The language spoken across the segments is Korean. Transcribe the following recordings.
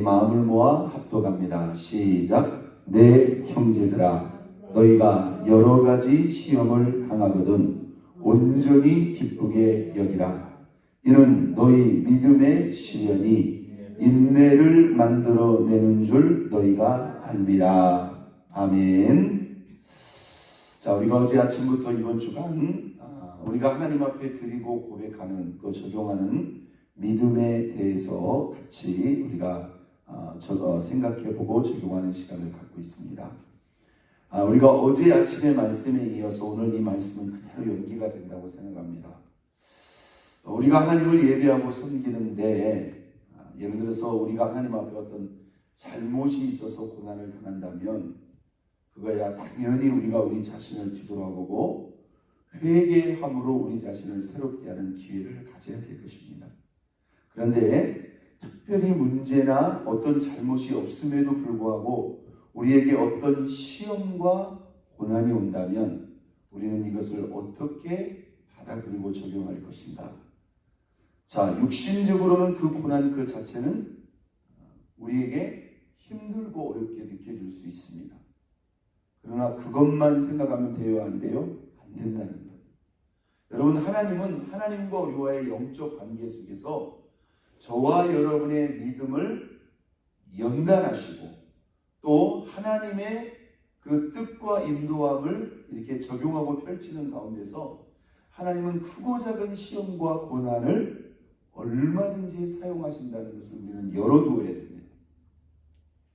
마음을 모아 합독합니다. 시작. 내 형제들아, 너희가 여러 가지 시험을 당하거든 온전히 기쁘게 여기라. 이는 너희 믿음의 시련이 인내를 만들어내는 줄 너희가 알미라. 아멘. 자, 우리가 어제 아침부터 이번 주간 우리가 하나님 앞에 드리고 고백하는, 또 적용하는 믿음에 대해서 같이 우리가 생각해보고 적용하는 시간을 갖고 있습니다. 우리가 어제 아침의 말씀에 이어서 오늘 이 말씀은 그대로 연기가 된다고 생각합니다. 우리가 하나님을 예배하고 섬기는데, 예를 들어서 우리가 하나님 앞에 어떤 잘못이 있어서 고난을 당한다면 그거야 당연히 우리가 우리 자신을 뒤돌아보고 회개함으로 우리 자신을 새롭게 하는 기회를 가져야 될 것입니다. 그런데 특별히 문제나 어떤 잘못이 없음에도 불구하고 우리에게 어떤 시험과 고난이 온다면 우리는 이것을 어떻게 받아들이고 적용할 것인가? 자, 육신적으로는 그 고난 그 자체는 우리에게 힘들고 어렵게 느껴질 수 있습니다. 그러나 그것만 생각하면 돼요, 안 돼요? 안 된다는 거예요. 여러분, 하나님은 하나님과 우리와의 영적 관계 속에서 저와 여러분의 믿음을 연단하시고 또 하나님의 그 뜻과 인도함을 이렇게 적용하고 펼치는 가운데서 하나님은 크고 작은 시험과 고난을 얼마든지 사용하신다는 것을 우리는 열어두어야 됩니다.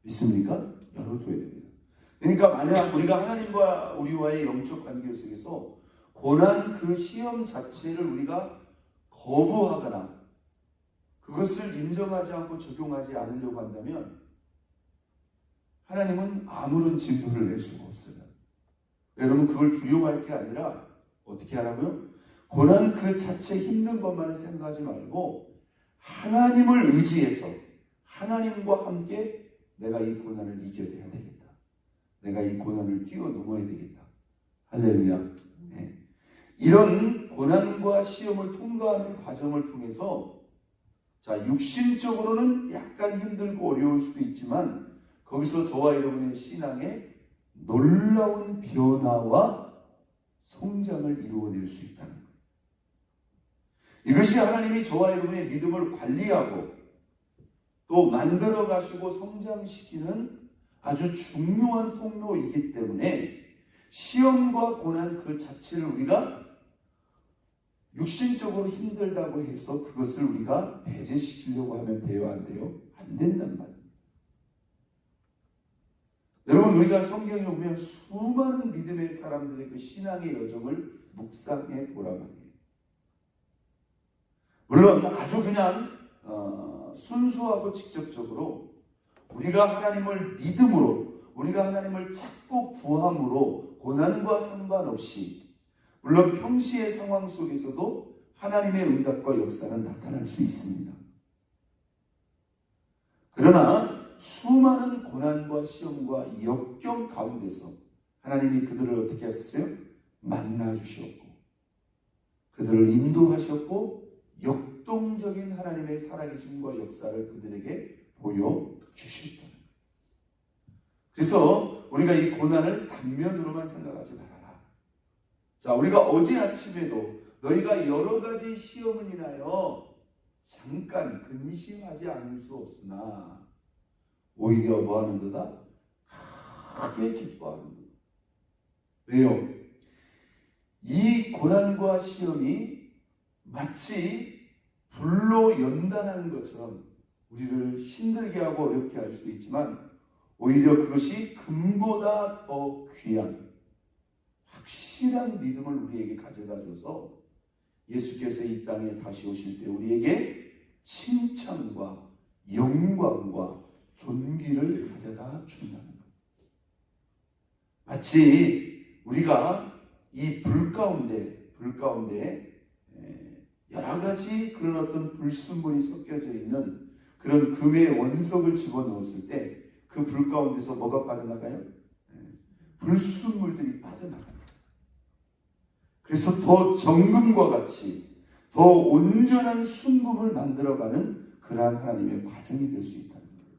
믿습니까? 열어두어야 됩니다. 그러니까 만약 우리가 하나님과 우리와의 영적 관계 속에서 고난 그 시험 자체를 우리가 거부하거나 그것을 인정하지 않고 적용하지 않으려고 한다면 하나님은 아무런 진도를 낼 수가 없어요. 여러분, 그걸 두려워할 게 아니라 어떻게 하라고요? 고난 그 자체 힘든 것만을 생각하지 말고 하나님을 의지해서 하나님과 함께 내가 이 고난을 이겨내야 되겠다. 내가 이 고난을 뛰어넘어야 되겠다. 할렐루야. 네. 이런 고난과 시험을 통과하는 과정을 통해서 자, 육신적으로는 약간 힘들고 어려울 수도 있지만 거기서 저와 여러분의 신앙에 놀라운 변화와 성장을 이루어낼 수 있다는 거예요. 이것이 하나님이 저와 여러분의 믿음을 관리하고 또 만들어 가시고 성장시키는 아주 중요한 통로이기 때문에 시험과 고난 그 자체를 우리가 육신적으로 힘들다고 해서 그것을 우리가 배제시키려고 하면 돼요, 안 돼요? 안 된단 말이에요. 여러분, 우리가 성경에 보면 수많은 믿음의 사람들의 그 신앙의 여정을 묵상해 보란 말이에요. 물론 아주 그냥 순수하고 직접적으로 우리가 하나님을 믿음으로, 우리가 하나님을 찾고 구함으로 고난과 상관없이 물론 평시의 상황 속에서도 하나님의 응답과 역사는 나타날 수 있습니다. 그러나 수많은 고난과 시험과 역경 가운데서 하나님이 그들을 어떻게 하셨어요? 만나주셨고 그들을 인도하셨고 역동적인 하나님의 살아계심과 역사를 그들에게 보여주실 거예요. 그래서 우리가 이 고난을 단면으로만 생각하지 말아라. 자, 우리가 어제 아침에도 너희가 여러 가지 시험을 인하여 잠깐 근심하지 않을 수 없으나 오히려 뭐하는 도다? 크게 기뻐하는 도다. 왜요? 이 고난과 시험이 마치 불로 연단하는 것처럼 우리를 힘들게 하고 어렵게 할 수도 있지만 오히려 그것이 금보다 더 귀한 확실한 믿음을 우리에게 가져다 줘서 예수께서 이 땅에 다시 오실 때 우리에게 칭찬과 영광과 존귀를 가져다 준다는 것. 마치 우리가 이 불 가운데 여러 가지 그런 어떤 불순물이 섞여져 있는 그런 금의 원석을 집어넣었을 때 그 불 가운데서 뭐가 빠져나가요? 불순물들이 빠져나가요. 그래서 더 정금과 같이 더 온전한 순금을 만들어가는 그러한 하나님의 과정이 될 수 있다는 거예요.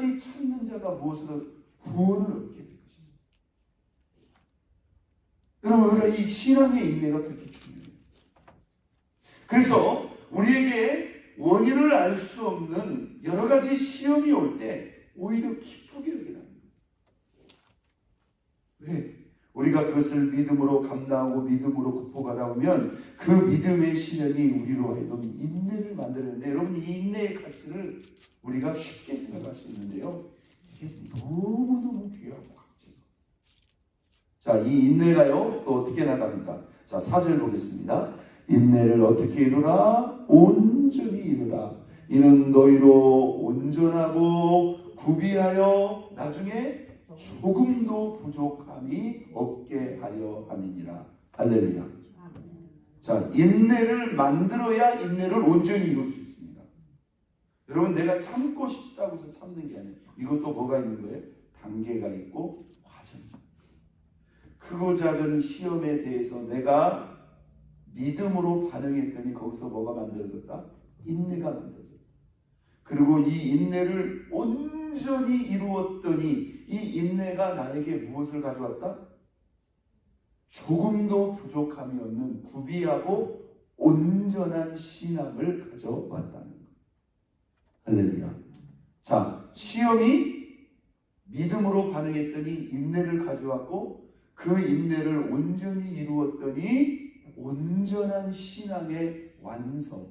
끝까지 참는 자가 무엇으로 구원을 얻게 될 것입니다. 여러분, 우리가 이 신앙의 인내가 그렇게 중요해요. 그래서 우리에게 원인을 알 수 없는 여러 가지 시험이 올 때 오히려 기쁘게 여기라는 거예요. 왜? 우리가 그것을 믿음으로 감당하고 믿음으로 극복하다 보면 그 믿음의 시련이 우리로 하여금 인내를 만들어내는데, 여러분, 이 인내의 가치를 우리가 쉽게 생각할 수 있는데요, 이게 너무너무 귀하고 값지고. 자, 이 인내가요 또 어떻게 나갑니까? 자, 4절 보겠습니다. 인내를 어떻게 이루라? 온전히 이루라. 이는 너희로 온전하고 구비하여 나중에 조금도 부족함이 없게 하려 함이니라. 할렐루야. 자, 인내를 만들어야 인내를 온전히 이룰 수 있습니다. 여러분, 내가 참고 싶다고 해서 참는 게 아니에요. 이것도 뭐가 있는 거예요? 단계가 있고 과정이. 크고 작은 시험에 대해서 내가 믿음으로 반응했더니 거기서 뭐가 만들어졌다? 인내가 만들어졌다. 그리고 이 인내를 온전히 이루었더니 이 인내가 나에게 무엇을 가져왔다? 조금도 부족함이 없는 구비하고 온전한 신앙을 가져왔다는 것. 할렐루야. 자, 시험이 믿음으로 반응했더니 인내를 가져왔고, 그 인내를 온전히 이루었더니 온전한 신앙의 완성,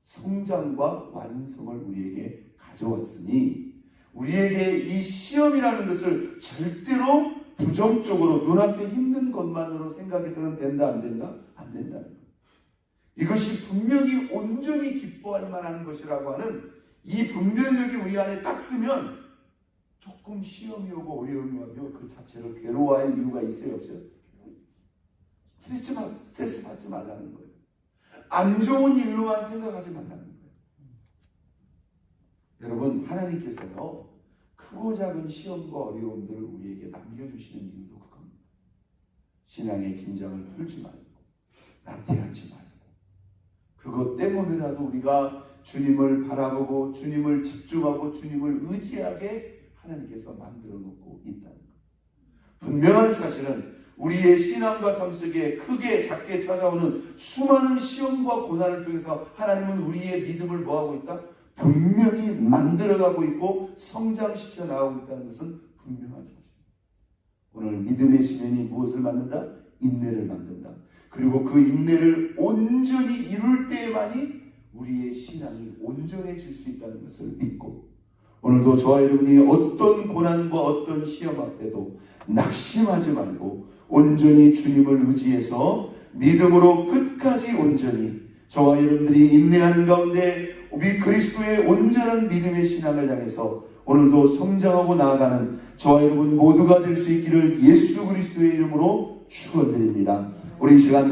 성장과 완성을 우리에게 가져왔으니, 우리에게 이 시험이라는 것을 절대로 부정적으로 눈앞에 힘든 것만으로 생각해서는 된다, 안 된다? 안 된다는 거예요. 이것이 분명히 온전히 기뻐할 만한 것이라고 하는 이 분별력이 우리 안에 딱 쓰면 조금 시험이 오고 어려움이 와도 그 자체를 괴로워할 이유가 있어요, 없어요? 스트레스 받지 말라는 거예요. 안 좋은 일로만 생각하지 말라는 거예요. 여러분, 하나님께서요, 크고 작은 시험과 어려움들을 우리에게 남겨주시는 이유도 그겁니다. 신앙의 긴장을 풀지 말고, 나태하지 말고, 그것 때문에라도 우리가 주님을 바라보고 주님을 집중하고 주님을 의지하게 하나님께서 만들어 놓고 있다는 것. 분명한 사실은 우리의 신앙과 삶 속에 크게 작게 찾아오는 수많은 시험과 고난을 통해서 하나님은 우리의 믿음을 뭐하고 있다? 분명히 만들어가고 있고 성장시켜 나가고 있다는 것은 분명한 사실입니다. 오늘 믿음의 시련이 무엇을 만든다? 인내를 만든다. 그리고 그 인내를 온전히 이룰 때만이 우리의 신앙이 온전해질 수 있다는 것을 믿고, 오늘도 저와 여러분이 어떤 고난과 어떤 시험 앞에도 낙심하지 말고 온전히 주님을 의지해서 믿음으로 끝까지 온전히 저와 여러분들이 인내하는 가운데 우리 그리스도의 온전한 믿음의 신앙을 향해서 오늘도 성장하고 나아가는 저와 여러분 모두가 될 수 있기를 예수 그리스도의 이름으로 축원드립니다. 우리 이 시간